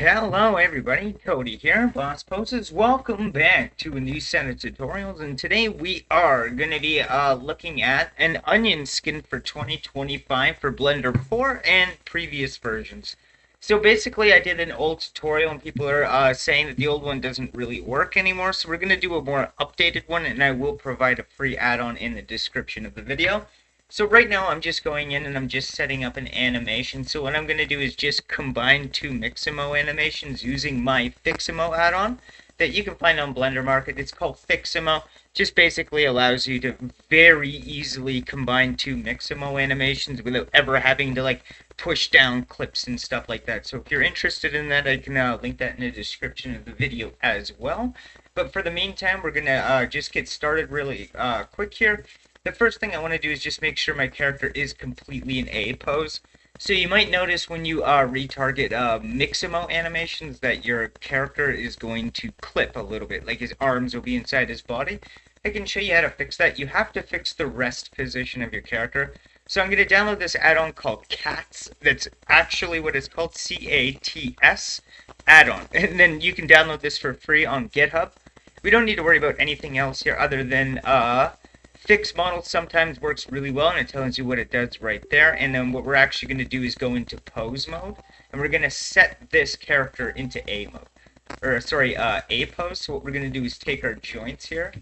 Hello everybody, Cody here, Boss Poses. Welcome back to a new set of tutorials, and today we are going to be looking at an onion skin for 2025 for Blender 4 and previous versions. So basically I did an old tutorial and people are saying that the old one doesn't really work anymore, so we're going to do a more updated one, and I will provide a free add-on in the description of the video. So right now I'm just going in and I'm just setting up an animation. So what I'm going to do is just combine two FIXAMO animations using my FIXAMO add-on that you can find on Blender Market. It's called FIXAMO. Just basically allows you to very easily combine two FIXAMO animations without ever having to like push down clips and stuff like that. So if you're interested in that, I can link that in the description of the video as well. But for the meantime, we're going to just get started really quick here. The first thing I want to do is just make sure my character is completely in A pose. So you might notice when you retarget FIXAMO animations that your character is going to clip a little bit, like his arms will be inside his body. I can show you how to fix that. You have to fix the rest position of your character. So I'm going to download this add-on called CATS. That's actually what it's called, C-A-T-S add-on. And then you can download this for free on GitHub. We don't need to worry about anything else here other than Fix model sometimes works really well, and it tells you what it does right there. And then what we're actually going to do is go into pose mode, and we're going to set this character into A mode, or sorry, A pose. So what we're going to do is take our joints here.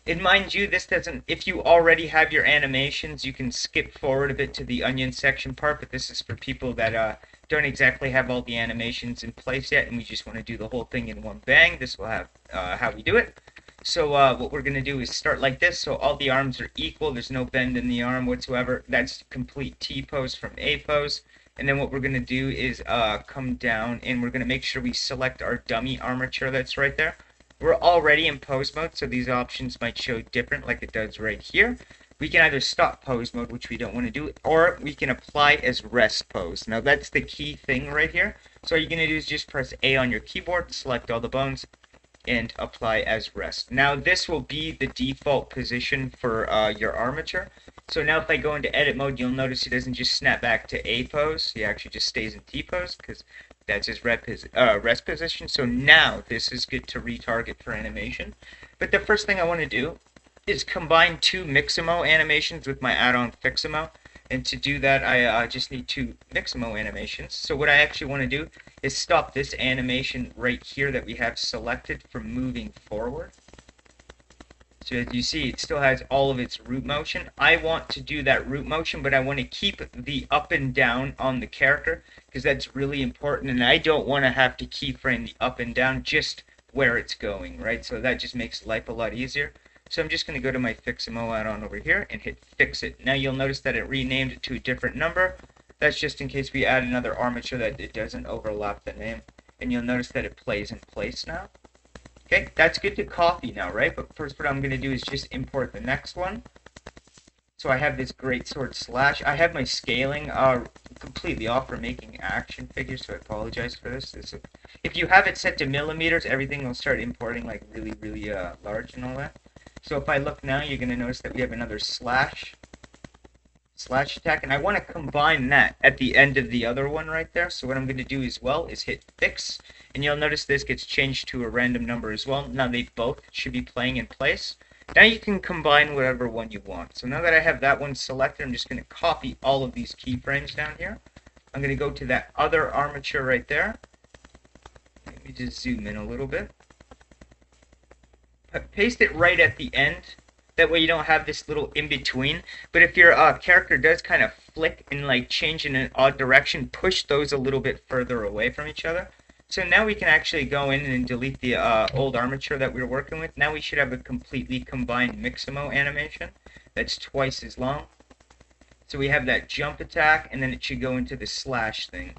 And mind you, this doesn't, if you already have your animations, you can skip forward a bit to the onion section part, but this is for people that don't exactly have all the animations in place yet, and we just want to do the whole thing in one bang. This will have how we do it. So what we're going to do is start like this, so all the arms are equal, there's no bend in the arm whatsoever. That's complete T pose from A pose. And then what we're going to do is come down, and we're going to make sure we select our dummy armature that's right there. We're already in pose mode, so these options might show different like it does right here. We can either stop pose mode, which we don't want to do, or we can apply as rest pose. Now that's the key thing right here. So all you're going to do is just press A on your keyboard, select all the bones, and apply as rest. Now this will be the default position for your armature. So now if I go into edit mode, you'll notice he doesn't just snap back to A pose. He actually just stays in T pose because that's his rest position. So now this is good to retarget for animation. But the first thing I want to do is combine two FIXAMO animations with my add-on FIXAMO. And to do that, I just need two FIXAMO animations. So what I actually want to do is stop this animation right here that we have selected from moving forward. So as you see, it still has all of its root motion. I want to do that root motion, but I want to keep the up and down on the character because that's really important. And I don't want to have to keyframe the up and down, just where it's going, right? So that just makes life a lot easier. So I'm just going to go to my FIXAMO add-on over here and hit Fix It. Now you'll notice that it renamed it to a different number. That's just in case we add another armature that it doesn't overlap the name. And you'll notice that it plays in place now. Okay, that's good to copy now, right? But first what I'm going to do is just import the next one. So I have this great sword slash. I have my scaling completely off for making action figures, so I apologize for this. If you have it set to millimeters, everything will start importing like really, really large and all that. So if I look now, you're going to notice that we have another slash attack, and I want to combine that at the end of the other one right there. So what I'm going to do as well is hit Fix, and you'll notice this gets changed to a random number as well. Now they both should be playing in place. Now you can combine whatever one you want. So now that I have that one selected, I'm just going to copy all of these keyframes down here. I'm going to go to that other armature right there. Let me just zoom in a little bit. Paste it right at the end. That way you don't have this little in-between. But if your character does kind of flick and like change in an odd direction, push those a little bit further away from each other. So now we can actually go in and delete the old armature that we were working with. Now we should have a completely combined FIXAMO animation that's twice as long. So we have that jump attack, and then it should go into the slash thing.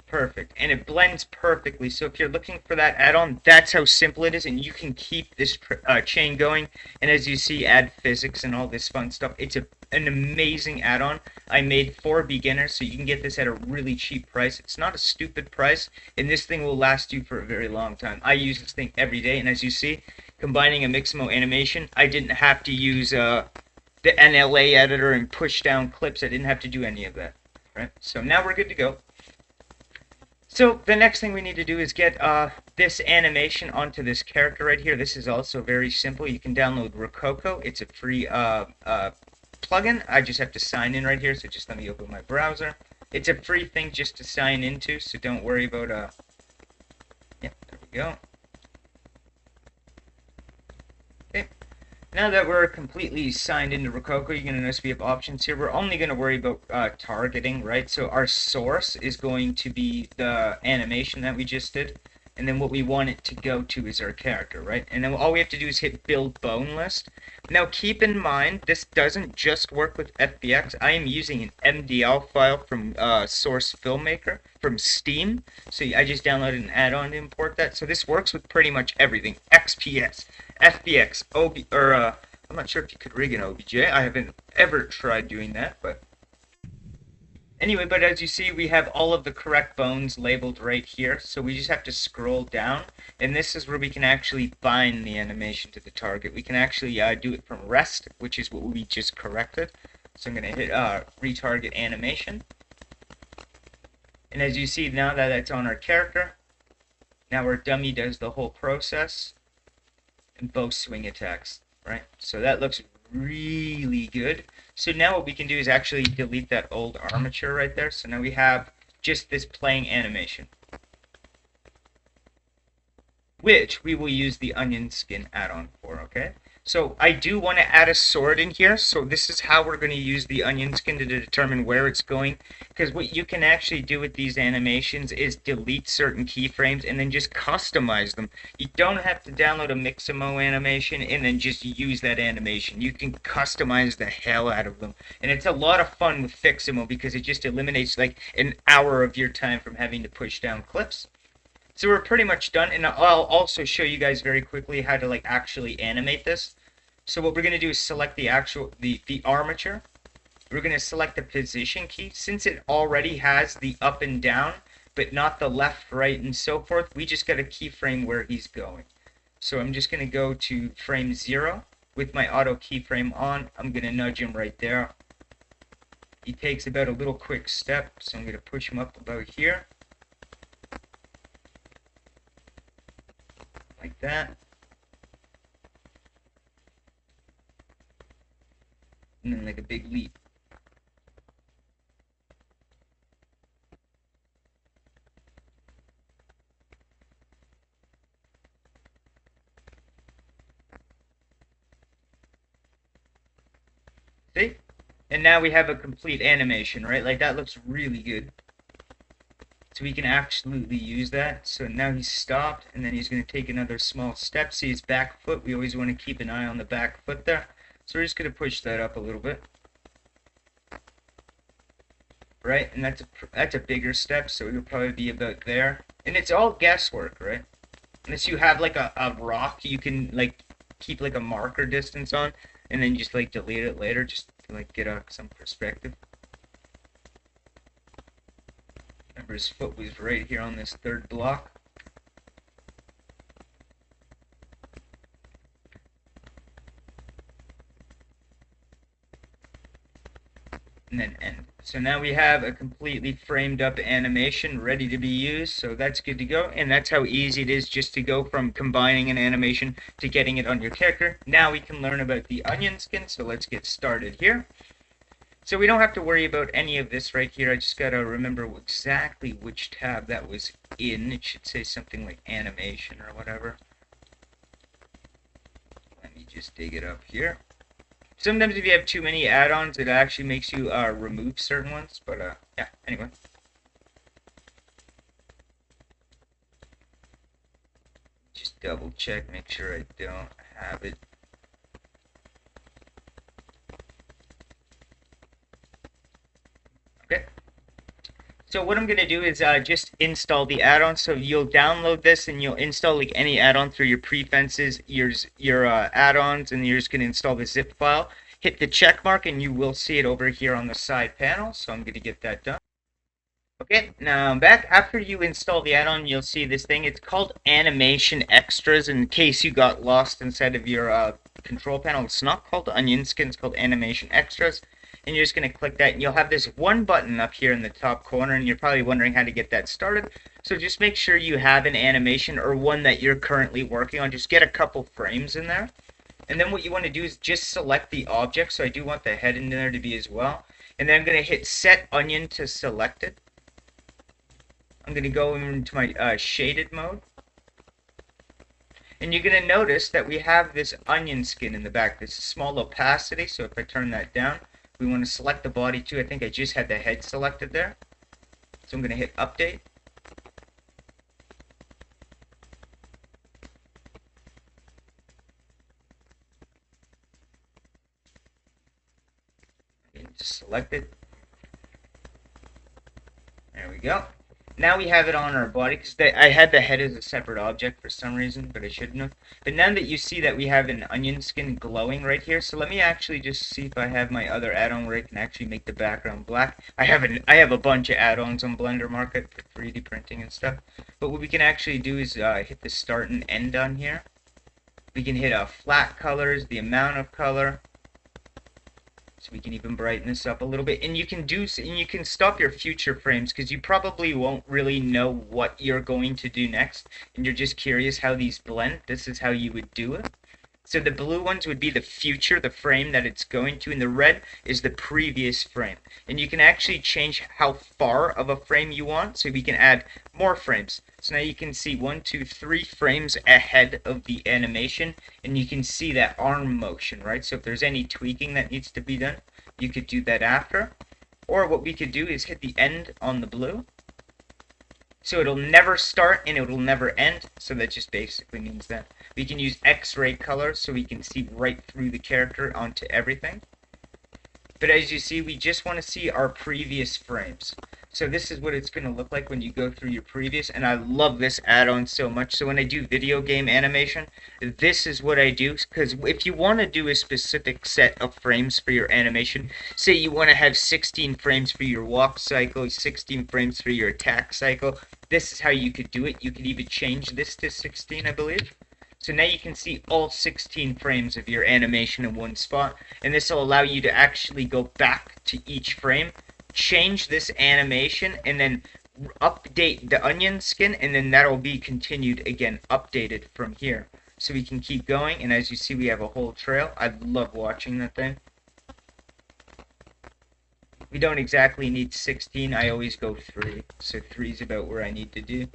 Perfect, and it blends perfectly. So if you're looking for that add-on, that's how simple it is, and you can keep this chain going. And as you see, add physics and all this fun stuff. It's an amazing add-on I made for beginners, so you can get this at a really cheap price. It's not a stupid price, and this thing will last you for a very long time. I use this thing every day, and as you see, combining a FIXAMO animation, I didn't have to use the NLA editor and push down clips. I didn't have to do any of that. Right? So now we're good to go. So the next thing we need to do is get this animation onto this character right here. This is also very simple. You can download Rococo. It's a free plugin. I just have to sign in right here, so just let me open my browser. It's a free thing just to sign into, so don't worry about yeah, there we go. Okay. Now that we're completely signed into Rococo, you're going to notice we have options here. We're only going to worry about targeting, right? So our source is going to be the animation that we just did. And then what we want it to go to is our character, right? And then all we have to do is hit build bone list. Now keep in mind, this doesn't just work with FBX. I am using an MDL file from Source Filmmaker from Steam. So I just downloaded an add-on to import that. So this works with pretty much everything. XPS, FBX, I'm not sure if you could rig an OBJ. I haven't ever tried doing that, but anyway, but as you see, we have all of the correct bones labeled right here. So we just have to scroll down, and this is where we can actually bind the animation to the target. We can actually do it from rest, which is what we just corrected. So I'm going to hit retarget animation. And as you see now that that's on our character, now our dummy does the whole process and both swing attacks, right? So that looks really good. So now what we can do is actually delete that old armature right there. So now we have just this playing animation, which we will use the onion skin add-on for, okay? So I do want to add a sword in here. So this is how we're going to use the onion skin to determine where it's going. Because what you can actually do with these animations is delete certain keyframes and then just customize them. You don't have to download a FIXAMO animation and then just use that animation. You can customize the hell out of them. And it's a lot of fun with FIXAMO because it just eliminates like an hour of your time from having to push down clips. So we're pretty much done, and I'll also show you guys very quickly how to like actually animate this. So what we're going to do is select the armature. We're going to select the position key. Since it already has the up and down, but not the left, right, and so forth, we just got a keyframe where he's going. So I'm just going to go to frame 0 with my auto keyframe on. I'm going to nudge him right there. He takes about a little quick step, so I'm going to push him up about here. Like that. And then like a big leap. See? And now we have a complete animation, right? Like that looks really good. So we can absolutely use that. So now he's stopped, and then he's going to take another small step. See his back foot? We always want to keep an eye on the back foot there. So we're just going to push that up a little bit. Right? And that's a bigger step, so it'll probably be about there. And it's all guesswork, right? Unless you have like a rock you can like keep like a marker distance on, and then just like delete it later just to like get some perspective. Remember, his foot was right here on this third block. And then end. So now we have a completely framed up animation ready to be used. So that's good to go. And that's how easy it is just to go from combining an animation to getting it on your character. Now we can learn about the onion skin. So let's get started here. So we don't have to worry about any of this right here. I just got to remember exactly which tab that was in. It should say something like animation or whatever. Let me just dig it up here. Sometimes if you have too many add-ons, it actually makes you remove certain ones. But yeah, anyway. Just double check, make sure I don't have it. Okay. So what I'm going to do is just install the add-on. So you'll download this and you'll install like any add-on through your prefences, your add-ons, and you're just going to install the zip file. Hit the check mark and you will see it over here on the side panel. So I'm going to get that done. Okay, now I'm back. After you install the add-on, you'll see this thing. It's called Animation Extras. In case you got lost inside of your control panel, it's not called Onion Skin. It's called Animation Extras. and you're just going to click that, and you'll have this one button up here in the top corner, and you're probably wondering how to get that started. So just make sure you have an animation or one that you're currently working on. Just get a couple frames in there. And then what you want to do is just select the object. So I do want the head in there to be as well. And then I'm going to hit Set Onion to selected. I'm going to go into my shaded mode. And you're going to notice that we have this onion skin in the back. This small opacity. So if I turn that down, we want to select the body too. I think I just had the head selected there. So I'm going to hit Update. Just select it. There we go. Now we have it on our body, because I had the head as a separate object for some reason, but I shouldn't have. But now that you see that we have an onion skin glowing right here, so let me actually just see if I have my other add-on where I can actually make the background black. I have a bunch of add-ons on Blender Market for 3D printing and stuff. But what we can actually do is hit the start and end on here. We can hit flat colors, the amount of color. So we can even brighten this up a little bit, and you can stop your future frames, because you probably won't really know what you're going to do next, and you're just curious how these blend. This is how you would do it. So the blue ones would be the future, the frame that it's going to, and the red is the previous frame. And you can actually change how far of a frame you want, so we can add more frames. So now you can see 1, 2, 3 frames ahead of the animation, and you can see that arm motion, right? So if there's any tweaking that needs to be done, you could do that after. Or what we could do is hit the end on the blue. So it'll never start and it'll never end. So that just basically means that we can use X-ray color so we can see right through the character onto everything. But as you see, we just want to see our previous frames. So this is what it's going to look like when you go through your previous, and I love this add-on so much. So when I do video game animation, this is what I do, because if you want to do a specific set of frames for your animation, say you want to have 16 frames for your walk cycle, 16 frames for your attack cycle, this is how you could do it. You could even change this to 16, I believe. So now you can see all 16 frames of your animation in one spot, and this will allow you to actually go back to each frame, change this animation, and then update the onion skin, and then that'll be continued again, updated from here. So we can keep going, and as you see, we have a whole trail. I love watching that thing. We don't exactly need 16, I always go 3. So 3 is about where I need to do.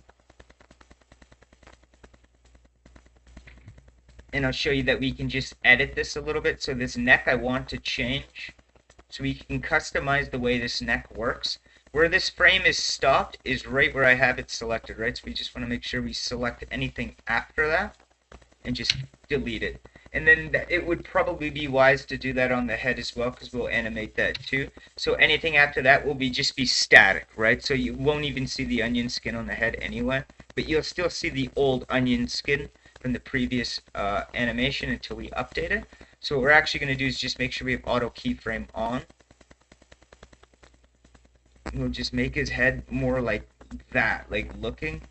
And I'll show you that we can just edit this a little bit. So this neck I want to change. So we can customize the way this neck works. Where this frame is stopped is right where I have it selected, right? So we just want to make sure we select anything after that and just delete it. And then it would probably be wise to do that on the head as well, because we'll animate that too. So anything after that will just be static, right? So you won't even see the onion skin on the head anyway, but you'll still see the old onion skin from the previous animation until we update it. So what we're actually going to do is just make sure we have auto keyframe on. We'll just make his head more like that, like looking.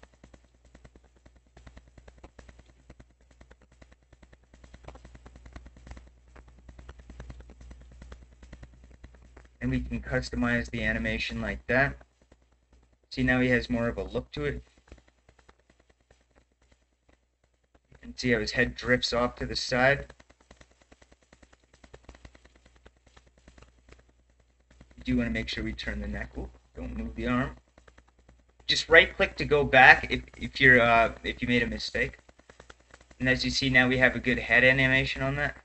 And we can customize the animation like that. See, now he has more of a look to it. And see how his head drifts off to the side. You do want to make sure we turn the neck. Ooh, don't move the arm. Just right click to go back if you made a mistake. And as you see, now we have a good head animation on that.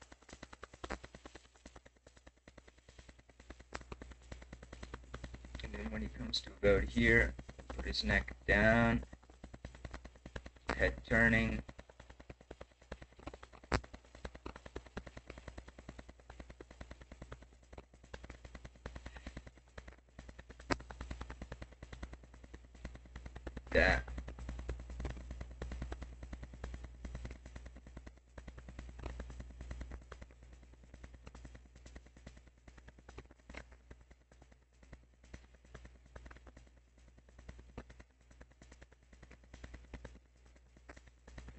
And then when he comes to about here, put his neck down, head turning. That.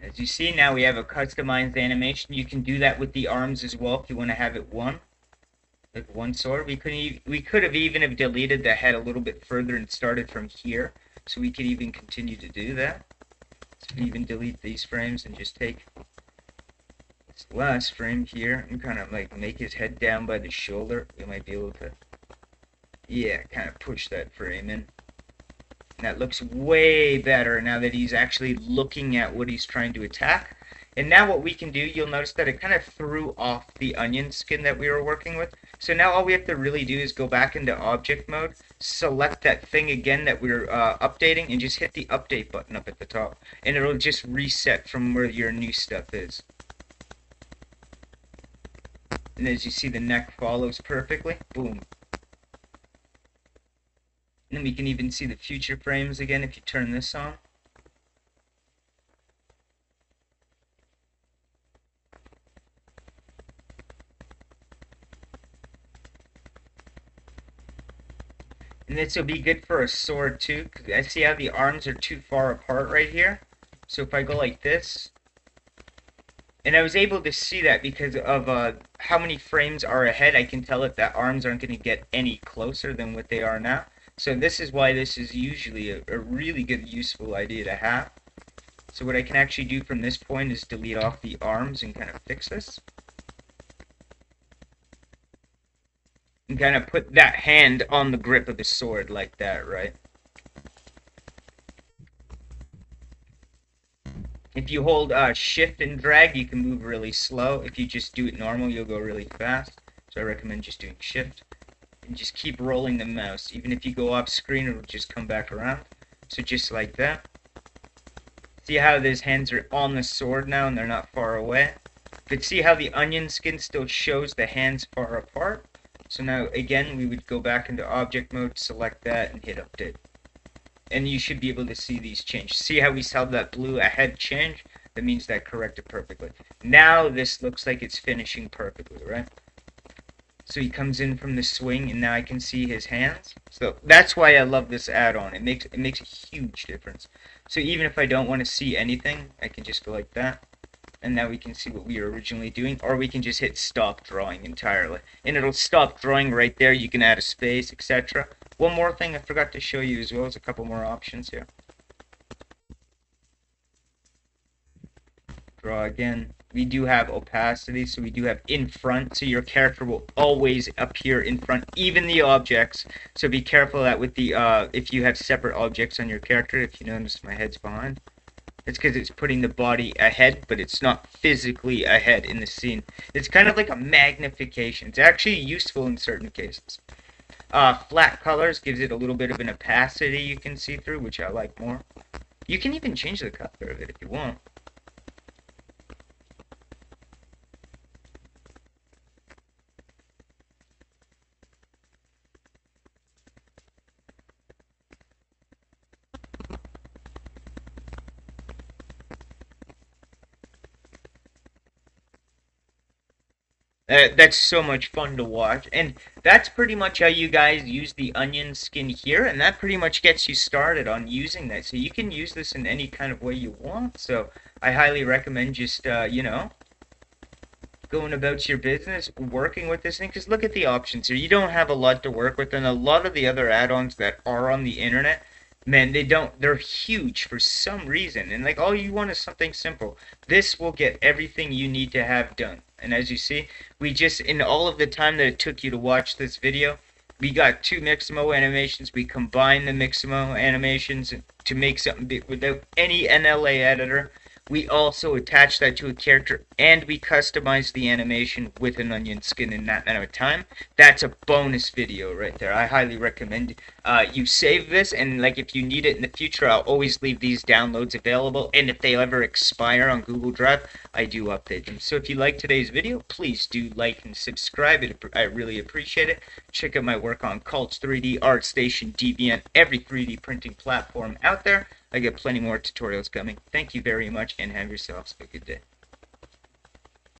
As you see, now we have a customized animation. You can do that with the arms as well if you want to have it one. like one sword. We could have even have deleted the head a little bit further and started from here, so we could even continue to do that. So we even delete these frames and just take this last frame here and kind of like make his head down by the shoulder. We might be able to, yeah, kind of push that frame in. That looks way better now that he's actually looking at what he's trying to attack. And now what we can do, you'll notice that it kind of threw off the onion skin that we were working with. So now all we have to really do is go back into object mode, select that thing again that we're updating, and just hit the update button up at the top. And it'll just reset from where your new stuff is. And as you see, the neck follows perfectly. Boom. And we can even see the future frames again if you turn this on. And this will be good for a sword too, because I see how the arms are too far apart right here. So if I go like this, and I was able to see that because of how many frames are ahead, I can tell that the arms aren't going to get any closer than what they are now. So this is why this is usually a really good, useful idea to have. So what I can actually do from this point is delete off the arms and kind of fix this. And kind of put that hand on the grip of the sword like that, right? If you hold shift and drag, you can move really slow. If you just do it normal, you'll go really fast. So I recommend just doing shift. And just keep rolling the mouse. Even if you go off screen, it'll just come back around. So just like that. See how his hands are on the sword now and they're not far away? But see how the onion skin still shows the hands far apart? So now, again, we would go back into object mode, select that, and hit update. And you should be able to see these change. See how we saw that blue ahead change? That means that corrected perfectly. Now this looks like it's finishing perfectly, right? So he comes in from the swing, and now I can see his hands. So that's why I love this add-on. It makes a huge difference. So even if I don't want to see anything, I can just go like that. And now we can see what we were originally doing. Or we can just hit stop drawing entirely. And it'll stop drawing right there. You can add a space, etc. One more thing I forgot to show you as well as a couple more options here. Draw again. We do have opacity, so we do have in front, so your character will always appear in front, even the objects. So be careful that with the if you have separate objects on your character. If you notice my head's behind, it's because it's putting the body ahead, but it's not physically ahead in the scene. It's kind of like a magnification. It's actually useful in certain cases. Flat colors gives it a little bit of an opacity you can see through, which I like more. You can even change the color of it if you want. That's so much fun to watch, and that's pretty much how you guys use the onion skin here, and that pretty much gets you started on using that. So you can use this in any kind of way you want, so I highly recommend just, you know, going about your business, working with this thing, because look at the options here. You don't have a lot to work with, and a lot of the other add-ons that are on the internet, man, they're huge for some reason, and like all you want is something simple. This will get everything you need to have done. And as you see, we just, in all of the time that it took you to watch this video, we got 2 FIXAMO animations. We combined the FIXAMO animations to make something big without any NLA editor. We also attached that to a character, and we customized the animation with an onion skin in that amount of time. That's a bonus video right there. I highly recommend you save this, and like if you need it in the future, I'll always leave these downloads available, and if they ever expire on Google Drive, I do update them. So if you like today's video, please do like and subscribe. I really appreciate it. Check out my work on Cults 3D, ArtStation, Deviant, every 3D printing platform out there. I got plenty more tutorials coming. Thank you very much, and have yourselves a good day.